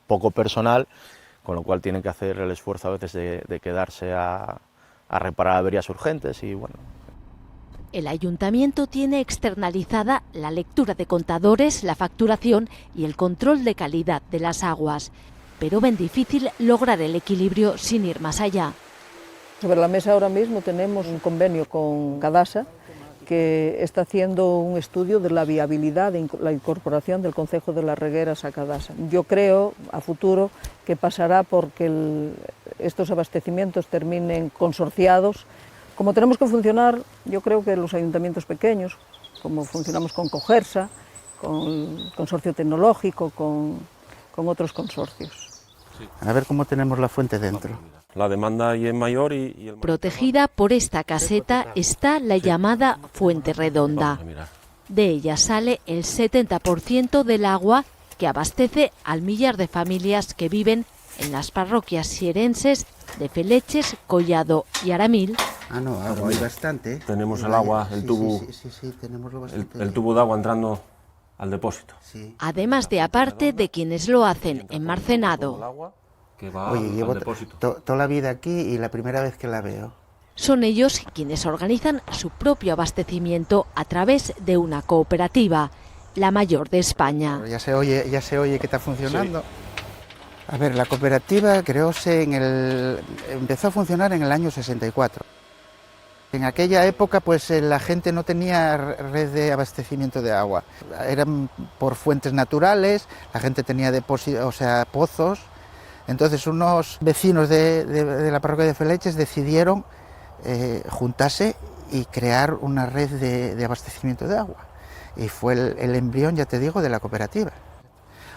poco personal, con lo cual tienen que hacer el esfuerzo a veces de quedarse a reparar averías urgentes y bueno. El ayuntamiento tiene externalizada la lectura de contadores, la facturación y el control de calidad de las aguas, pero ven difícil lograr el equilibrio sin ir más allá. Sobre la mesa ahora mismo tenemos un convenio con Cadasa que está haciendo un estudio de la viabilidad de la incorporación del concejo de Las Regueras a Cadasa. Yo creo a futuro que pasará porque estos abastecimientos terminen consorciados. Como tenemos que funcionar, yo creo que los ayuntamientos pequeños, como funcionamos con Cogersa, con el consorcio tecnológico, con otros consorcios. A ver cómo tenemos la fuente dentro. La demanda ahí es mayor y el... Protegida por esta caseta está la llamada Fuente Redonda. De ella sale el 70% del agua que abastece al millar de familias que viven en las parroquias sierenses de Feleches, Collado y Aramil. Ah, no, agua hay bastante. Tenemos el agua, el tubo, sí, tenemos bastante. El tubo de agua entrando al depósito. Además de aparte de quienes lo hacen en Marcenado. Oye, llevo toda la vida aquí y la primera vez que la veo. Son ellos quienes organizan su propio abastecimiento a través de una cooperativa, la mayor de España. Ya se oye que está funcionando. Sí. A ver, la cooperativa empezó a funcionar en el año 64. En aquella época pues la gente no tenía red de abastecimiento de agua. Eran por fuentes naturales, la gente tenía pozos Entonces unos vecinos de la parroquia de Feleches decidieron juntarse y crear una red de abastecimiento de agua. Y fue el embrión, ya te digo, de la cooperativa.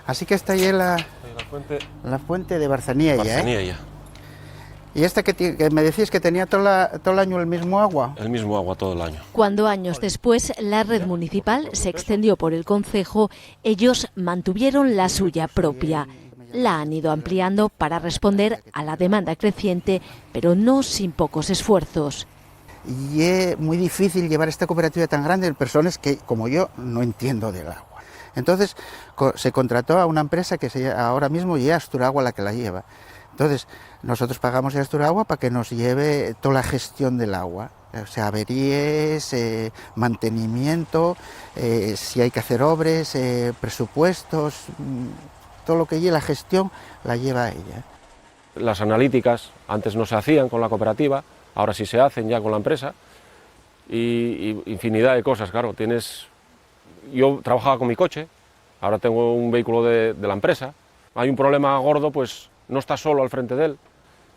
Así que esta ya es la fuente de Barzaniella. ¿Y esta que me decís que tenía todo el año el mismo agua? El mismo agua todo el año. Cuando años después la red municipal se extendió por el concejo, ellos mantuvieron la suya propia. La han ido ampliando para responder a la demanda creciente, pero no sin pocos esfuerzos. Y es muy difícil llevar esta cooperativa tan grande de personas que, como yo, no entiendo del agua. Entonces se contrató a una empresa que ahora mismo ya es Asturagua la que la lleva. Entonces nosotros pagamos a Asturagua para que nos lleve toda la gestión del agua, o sea, averíes, mantenimiento, si hay que hacer obras, presupuestos, todo lo que lleve la gestión la lleva ella. Las analíticas antes no se hacían con la cooperativa, ahora sí se hacen ya con la empresa, y infinidad de cosas, claro. Yo trabajaba con mi coche, ahora tengo un vehículo de la empresa. Hay un problema gordo, pues no estás solo al frente de él.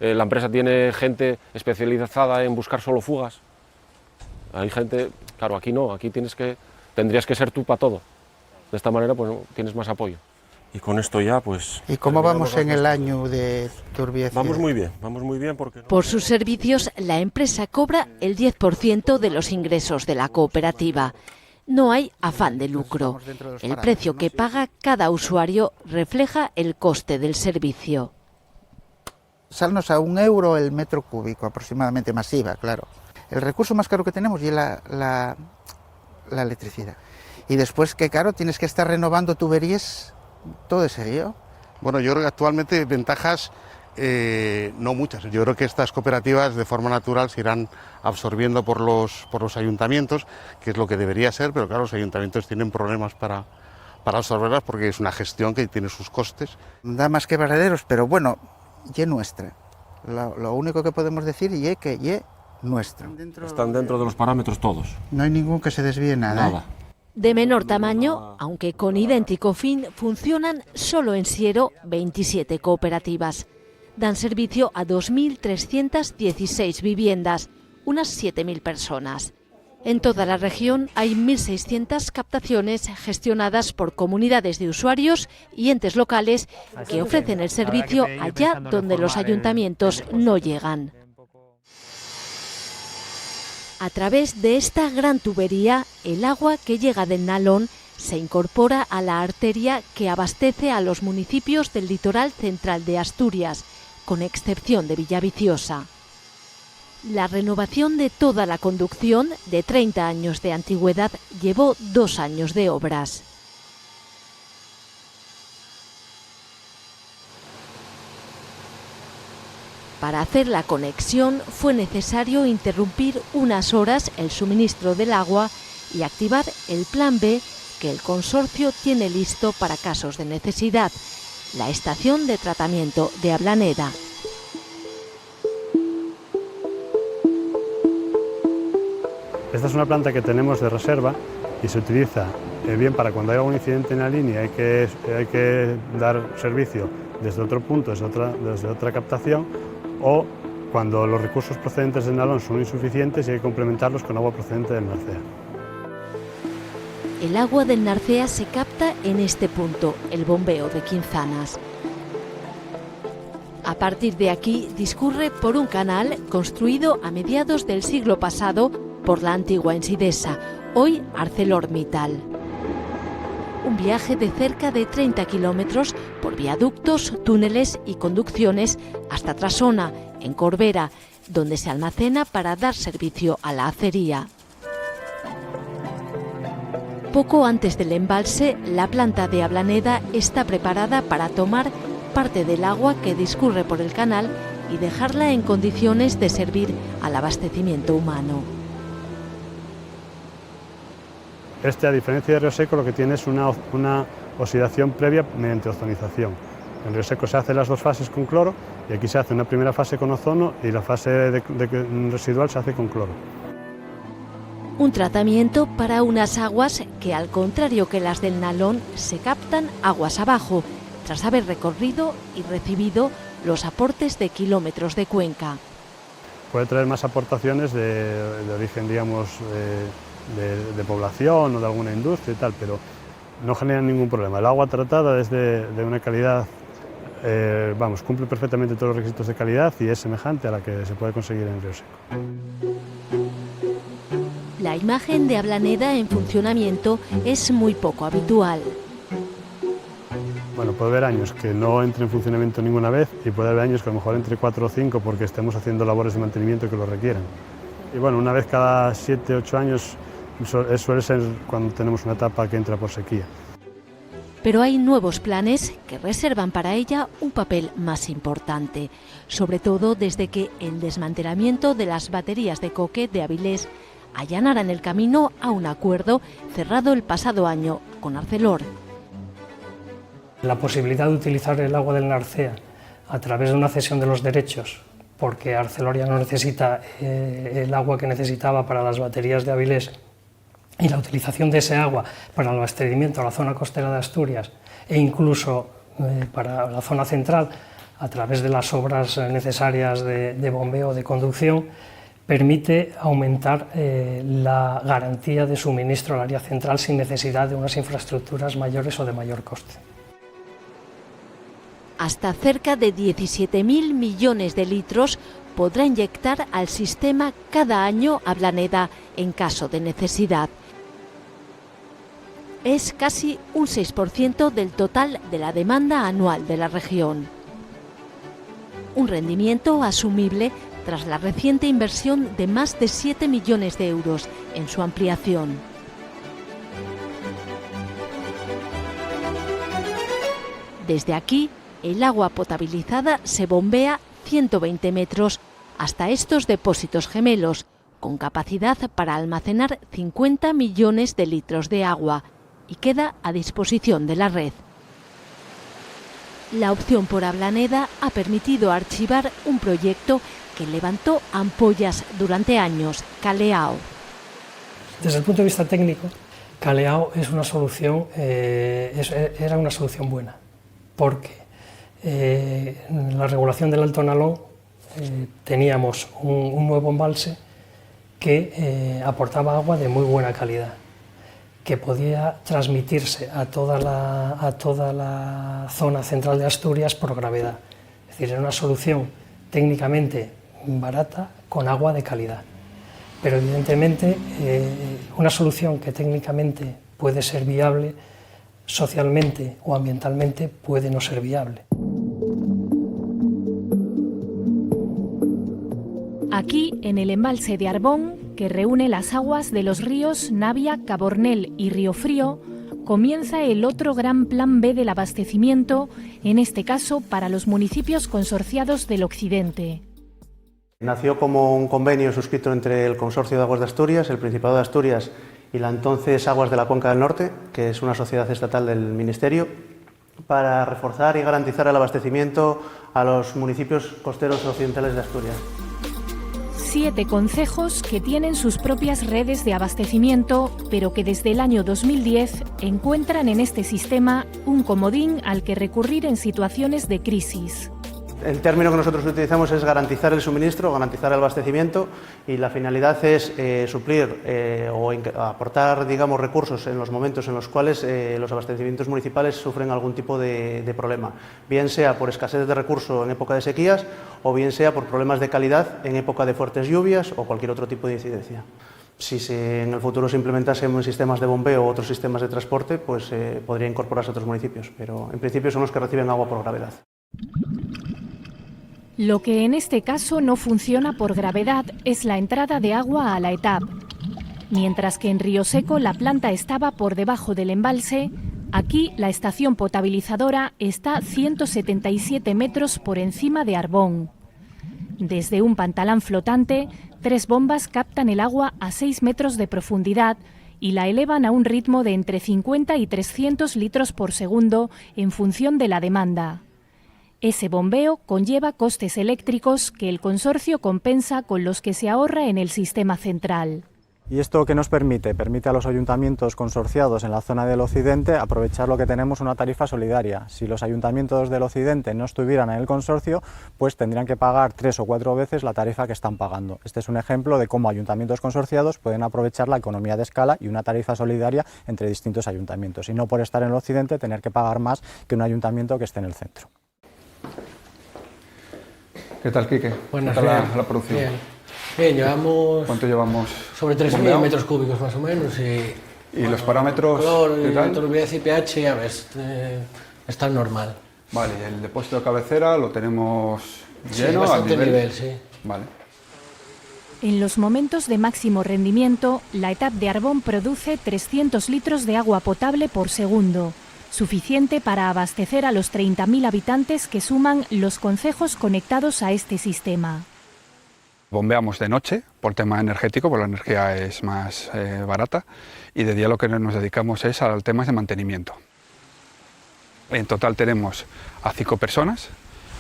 La empresa tiene gente especializada en buscar solo fugas. Hay gente, claro, aquí no, aquí tendrías que ser tú para todo. De esta manera pues tienes más apoyo. Y con esto ya pues... ¿Y cómo vamos en el año de Turbiaceae? Vamos muy bien porque... Por sus servicios, la empresa cobra el 10% de los ingresos de la cooperativa. No hay afán de lucro. El precio que paga cada usuario refleja el coste del servicio. Salnos a €1 el metro cúbico aproximadamente, masiva, claro. El recurso más caro que tenemos es la electricidad. Y después, que claro, tienes que estar renovando tuberías todo ese día. Bueno, yo creo que actualmente ventajas no muchas. Yo creo que estas cooperativas de forma natural se irán absorbiendo por los ayuntamientos, que es lo que debería ser, pero claro, los ayuntamientos tienen problemas para absorberlas porque es una gestión que tiene sus costes. Da más que verdaderos, pero bueno, ya nuestra. Lo único que podemos decir es que ya nuestra. Están dentro de los parámetros todos. No hay ningún que se desvíe nada. De menor tamaño, aunque con idéntico fin, funcionan solo en Siero 27 cooperativas. Dan servicio a 2.316 viviendas, unas 7.000 personas. En toda la región hay 1.600 captaciones gestionadas por comunidades de usuarios y entes locales que ofrecen el servicio allá donde los ayuntamientos no llegan. A través de esta gran tubería, el agua que llega del Nalón se incorpora a la arteria que abastece a los municipios del litoral central de Asturias, con excepción de Villaviciosa. La renovación de toda la conducción, de 30 años de antigüedad, llevó 2 años de obras. Para hacer la conexión fue necesario interrumpir unas horas el suministro del agua y activar el Plan B que el consorcio tiene listo para casos de necesidad, la estación de tratamiento de Ablaneda. Esta es una planta que tenemos de reserva y se utiliza bien para cuando hay algún incidente en la línea, hay que dar servicio desde otro punto, desde otra captación, o cuando los recursos procedentes del Nalón son insuficientes y hay que complementarlos con agua procedente del Narcea. El agua del Narcea se capta en este punto, el bombeo de Quinzanas. A partir de aquí discurre por un canal construido a mediados del siglo pasado por la antigua Ensidesa, hoy ArcelorMittal. Un viaje de cerca de 30 kilómetros por viaductos, túneles y conducciones hasta Trasona, en Corbera, donde se almacena para dar servicio a la acería. Poco antes del embalse, la planta de Ablaneda está preparada para tomar parte del agua que discurre por el canal y dejarla en condiciones de servir al abastecimiento humano. A diferencia de Río Seco, lo que tiene es una oxidación previa mediante ozonización. En Río Seco se hacen las dos fases con cloro y aquí se hace una primera fase con ozono y la fase residual se hace con cloro. Un tratamiento para unas aguas que, al contrario que las del Nalón, se captan aguas abajo, tras haber recorrido y recibido los aportes de kilómetros de cuenca. Puede traer más aportaciones de origen, digamos, de población o de alguna industria y tal, pero no genera ningún problema. El agua tratada es de una calidad, cumple perfectamente todos los requisitos de calidad y es semejante a la que se puede conseguir en Río Seco. La imagen de Ablaneda en funcionamiento es muy poco habitual. Bueno, puede haber años que no entre en funcionamiento ninguna vez y puede haber años que a lo mejor entre 4 o 5 porque estemos haciendo labores de mantenimiento que lo requieran. Y bueno, una vez cada 7 o 8 años suele ser cuando tenemos una etapa que entra por sequía. Pero hay nuevos planes que reservan para ella un papel más importante, sobre todo desde que el desmantelamiento de las baterías de coque de Avilés allanaran el camino a un acuerdo cerrado el pasado año con Arcelor. La posibilidad de utilizar el agua del Narcea a través de una cesión de los derechos, porque Arcelor ya no necesita el agua que necesitaba para las baterías de Avilés, y la utilización de ese agua para el abastecimiento a la zona costera de Asturias e incluso para la zona central a través de las obras necesarias de bombeo o de conducción, permite aumentar la garantía de suministro al área central sin necesidad de unas infraestructuras mayores o de mayor coste. Hasta cerca de 17.000 millones de litros podrá inyectar al sistema cada año Ablaneda en caso de necesidad. Es casi un 6% del total de la demanda anual de la región. Un rendimiento asumible tras la reciente inversión de más de 7 millones de euros en su ampliación. Desde aquí, el agua potabilizada se bombea 120 metros hasta estos depósitos gemelos, con capacidad para almacenar 50 millones de litros de agua, y queda a disposición de la red. La opción por Ablaneda ha permitido archivar un proyecto que levantó ampollas durante años, Caleao. Desde el punto de vista técnico, Caleao es una solución, era una solución buena, porque en la regulación del Alto Nalón teníamos un nuevo embalse que aportaba agua de muy buena calidad, que podía transmitirse a toda la zona central de Asturias por gravedad. Es decir, era una solución técnicamente barata con agua de calidad. Pero evidentemente una solución que técnicamente puede ser viable, socialmente o ambientalmente puede no ser viable. Aquí, en el embalse de Arbón, que reúne las aguas de los ríos Navia, Cabornel y Río Frío, comienza el otro gran plan B del abastecimiento, en este caso para los municipios consorciados del occidente. Nació como un convenio suscrito entre el Consorcio de Aguas de Asturias, el Principado de Asturias y la entonces Aguas de la Cuenca del Norte, que es una sociedad estatal del Ministerio, para reforzar y garantizar el abastecimiento a los municipios costeros occidentales de Asturias. 7 concejos que tienen sus propias redes de abastecimiento, pero que desde el año 2010 encuentran en este sistema un comodín al que recurrir en situaciones de crisis. El término que nosotros utilizamos es garantizar el suministro, garantizar el abastecimiento, y la finalidad es suplir o aportar, digamos, recursos en los momentos en los cuales los abastecimientos municipales sufren algún tipo de problema, bien sea por escasez de recursos en época de sequías o bien sea por problemas de calidad en época de fuertes lluvias o cualquier otro tipo de incidencia. Si en el futuro se implementasen sistemas de bombeo u otros sistemas de transporte, pues podría incorporarse a otros municipios, pero en principio son los que reciben agua por gravedad. Lo que en este caso no funciona por gravedad es la entrada de agua a la ETAP. Mientras que en Río Seco la planta estaba por debajo del embalse, aquí la estación potabilizadora está 177 metros por encima de Arbón. Desde un pantalán flotante, 3 bombas captan el agua a 6 metros de profundidad y la elevan a un ritmo de entre 50 y 300 litros por segundo en función de la demanda. Ese bombeo conlleva costes eléctricos que el consorcio compensa con los que se ahorra en el sistema central. ¿Y esto qué nos permite? Permite a los ayuntamientos consorciados en la zona del occidente aprovechar lo que tenemos, una tarifa solidaria. Si los ayuntamientos del occidente no estuvieran en el consorcio, pues tendrían que pagar 3 o 4 veces la tarifa que están pagando. Este es un ejemplo de cómo ayuntamientos consorciados pueden aprovechar la economía de escala y una tarifa solidaria entre distintos ayuntamientos, y no por estar en el occidente tener que pagar más que un ayuntamiento que esté en el centro. ¿Qué tal, Quique? Buenas, ¿Qué tal la producción? Bien, llevamos... ¿Cuánto llevamos? Sobre 3.000 metros cúbicos más o menos. ¿Y los parámetros? ¿Qué tal? Turbidez y pH, ya ves, está normal. Vale, el depósito de cabecera lo tenemos lleno, sí, bastante al nivel, sí. Vale. En los momentos de máximo rendimiento, la etapa de Arbón produce 300 litros de agua potable por segundo, suficiente para abastecer a los 30.000 habitantes que suman los concejos conectados a este sistema. Bombeamos de noche por tema energético, porque la energía es más barata, y de día lo que nos dedicamos es al tema de mantenimiento. En total tenemos a 5 personas,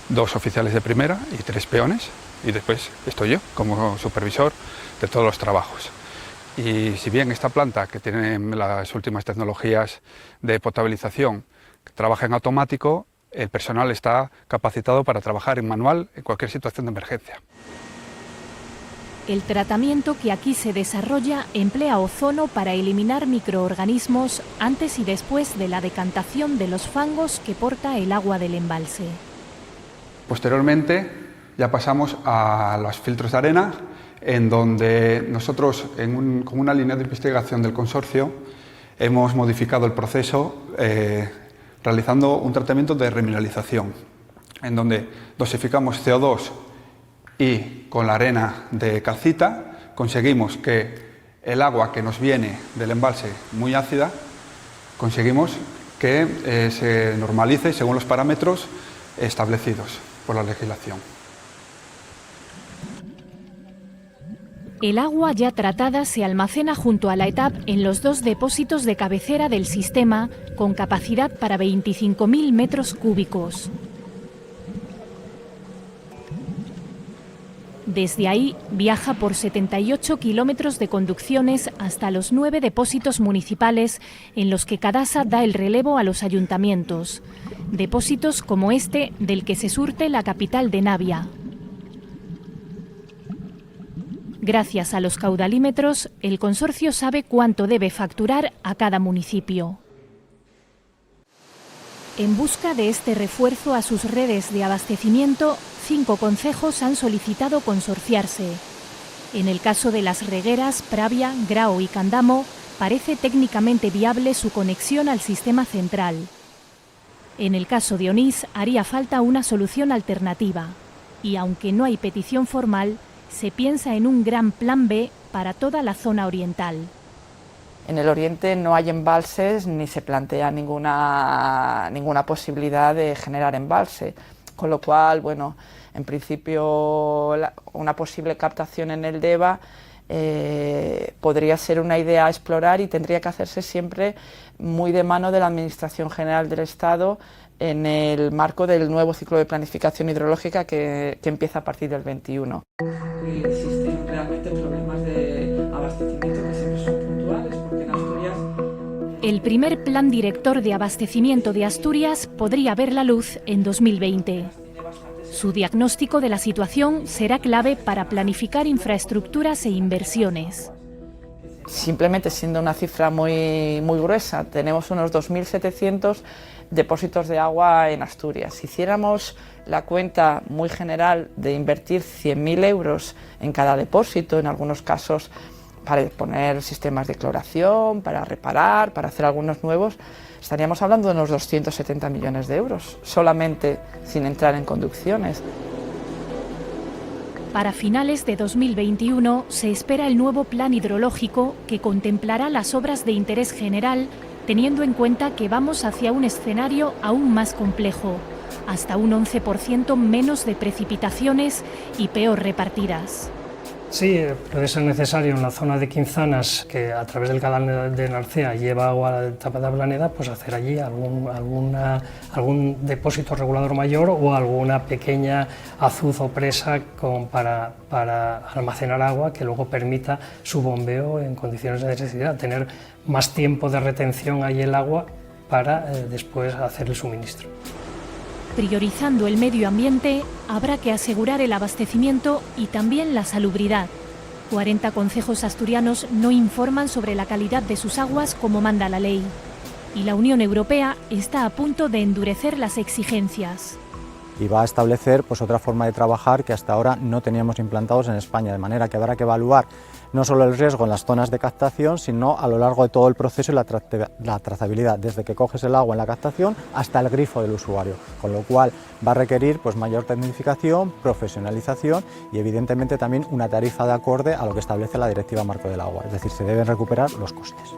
2 oficiales de primera y 3 peones, y después estoy yo como supervisor de todos los trabajos. Y si bien esta planta, que tiene las últimas tecnologías de potabilización, trabaja en automático, el personal está capacitado para trabajar en manual en cualquier situación de emergencia. El tratamiento que aquí se desarrolla emplea ozono para eliminar microorganismos antes y después de la decantación de los fangos que porta el agua del embalse. Posteriormente ya pasamos a los filtros de arena, en donde nosotros, con una línea de investigación del consorcio, hemos modificado el proceso realizando un tratamiento de remineralización, en donde dosificamos CO2 y con la arena de calcita conseguimos que el agua que nos viene del embalse muy ácida, conseguimos que se normalice según los parámetros establecidos por la legislación. El agua ya tratada se almacena junto a la ETAP en los 2 depósitos de cabecera del sistema, con capacidad para 25.000 metros cúbicos. Desde ahí viaja por 78 kilómetros de conducciones hasta los 9 depósitos municipales en los que Cadasa da el relevo a los ayuntamientos. Depósitos como este del que se surte la capital de Navia. Gracias a los caudalímetros, el consorcio sabe cuánto debe facturar a cada municipio. En busca de este refuerzo a sus redes de abastecimiento, 5 concejos han solicitado consorciarse. En el caso de Las Regueras, Pravia, Grao y Candamo, parece técnicamente viable su conexión al sistema central. En el caso de Onís, haría falta una solución alternativa. Y aunque no hay petición formal, se piensa en un gran plan B para toda la zona oriental. En el oriente no hay embalses ni se plantea ninguna posibilidad de generar embalse, con lo cual, bueno, en principio una posible captación en el Deva podría ser una idea a explorar y tendría que hacerse siempre muy de mano de la Administración General del Estado en el marco del nuevo ciclo de planificación hidrológica que empieza a partir del 21. Existen realmente problemas de abastecimiento que siempre son puntuales, porque en Asturias... El primer plan director de abastecimiento de Asturias podría ver la luz en 2020. Su diagnóstico de la situación será clave para planificar infraestructuras e inversiones. Simplemente siendo una cifra muy gruesa, tenemos unos 2.700 depósitos de agua en Asturias. Si hiciéramos la cuenta muy general de invertir 100.000 euros en cada depósito, en algunos casos para poner sistemas de cloración, para reparar, para hacer algunos nuevos, estaríamos hablando de unos 270 millones de euros, solamente sin entrar en conducciones. Para finales de 2021 se espera el nuevo plan hidrológico que contemplará las obras de interés general, teniendo en cuenta que vamos hacia un escenario aún más complejo, hasta un 11% menos de precipitaciones y peor repartidas. Sí, puede ser necesario en la zona de Quinzanas, que a través del canal de Narcea lleva agua a la etapa de Ablaneda, pues hacer allí algún depósito regulador mayor o alguna pequeña azuz o presa para almacenar agua que luego permita su bombeo en condiciones de necesidad, tener más tiempo de retención ahí el agua para después hacer el suministro. Priorizando el medio ambiente, habrá que asegurar el abastecimiento y también la salubridad. 40 concejos asturianos no informan sobre la calidad de sus aguas como manda la ley. Y la Unión Europea está a punto de endurecer las exigencias. Y va a establecer pues, otra forma de trabajar que hasta ahora no teníamos implantados en España, de manera que habrá que evaluar no solo el riesgo en las zonas de captación, sino a lo largo de todo el proceso y la trazabilidad, desde que coges el agua en la captación hasta el grifo del usuario, con lo cual va a requerir pues, mayor tecnificación, profesionalización y evidentemente también una tarifa de acorde a lo que establece la Directiva Marco del Agua, es decir, se deben recuperar los costes.